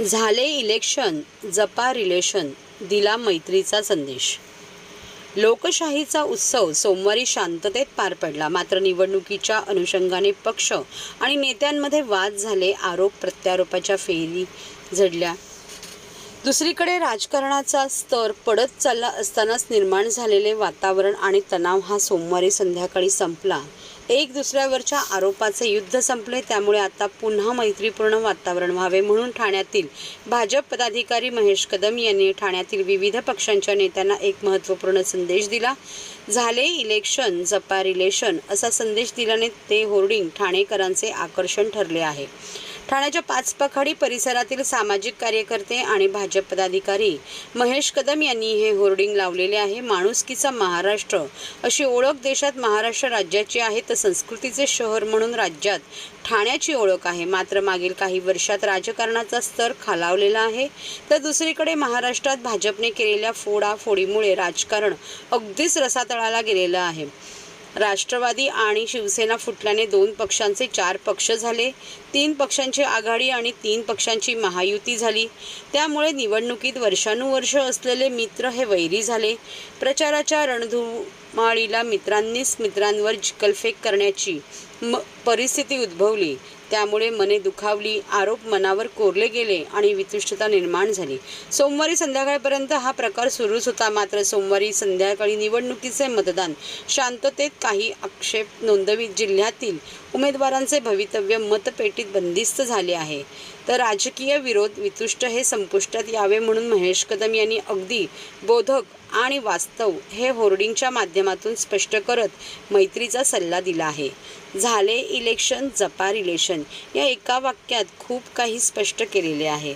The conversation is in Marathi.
झाले इलेक्शन, जपा रिलेशन, दिला मैत्रीचा संदेश. लोकशाहीचा उत्सव सोमवारी शांततेत पार पडला. मात्र निवडणुकीच्या अनुषंगाने पक्ष आणि नेत्यांमध्ये वाद झाले, आरोप प्रत्यारोपाच्या फेरी झडल्या. दुसरीकडे राजकारणाचा स्तर पडत चालला असतानाच निर्माण झालेले वातावरण आणि तणाव हा सोमवारी संध्याकाळी संपला. एक दुसऱ्यावरच्या आरोपाचे युद्ध संपले. त्यामुळे आता पुन्हा मैत्रीपूर्ण वातावरण व्हावे म्हणून ठाण्यातील भाजप पदाधिकारी महेश कदम यांनी ठाण्यातील विविध पक्षांच्या नेत्यांना एक महत्त्वपूर्ण संदेश दिला. झाले इलेक्शन, जपा रिलेशन असा संदेश दिल्याने ते होर्डिंग ठाणेकरांचे आकर्षण ठरले आहे. ठाण्याच्या पाचपखाडी परिसरातील सामाजिक कार्यकर्ते आणि भाजप पदाधिकारी महेश कदम यांनी हे होर्डिंग लावलेले आहे. माणुसकीचा महाराष्ट्र अशी ओळख देशात महाराष्ट्र राज्याची आहे, तर संस्कृतीचे शहर म्हणून राज्यात ठाण्याची ओळख आहे. मात्र मागील काही वर्षात राजकारणाचा स्तर खालावलेला आहे, तर दुसरीकडे महाराष्ट्रात भाजपने केलेल्या फोडाफोडीमुळे राजकारण अगदीच रसातळाला गेलेलं आहे. राष्ट्रवादी आणि शिवसेना फुटल्याने 2 पक्षांचे 4 पक्ष झाले, 3 पक्षांची आघाडी आणि 3 पक्षांची महायुती झाली. त्यामुळे निवडणुकीत वर्षानुवर्ष असलेले मित्र हे वैरी झाले. प्रचाराच्या रणधुमाळीला मित्रांनीच मित्रांवर चिखलफेक करण्याची परिस्थिती उद्भवली. त्यामुळे मने दुखावली, आरोप मनावर कोरले गेले आणि वितुष्टता निर्माण झाली. सोमवारी संध्याकाळपर्यंत हा प्रकार सुरूच होता. मात्र सोमवारी संध्याकाळी निवडणुकीचे मतदान शांततेत काही आक्षेप नोंदवित जिल्ह्यातील उमेदवारांचे भवितव्य मतपेटीत बंदिस्त झाले आहे. तर राजकीय विरोध वितुष्ट हे संपुष्टात यावे म्हणून महेश कदम यांनी अगदी बोधक आणि वास्तव हे होर्डिंगच्या माध्यमातून स्पष्ट करत मैत्रीचा सल्ला दिला आहे. झाले इलेक्शन, जपा रिलेशन या एका वाक्यात खूप काही स्पष्ट केलेले आहे.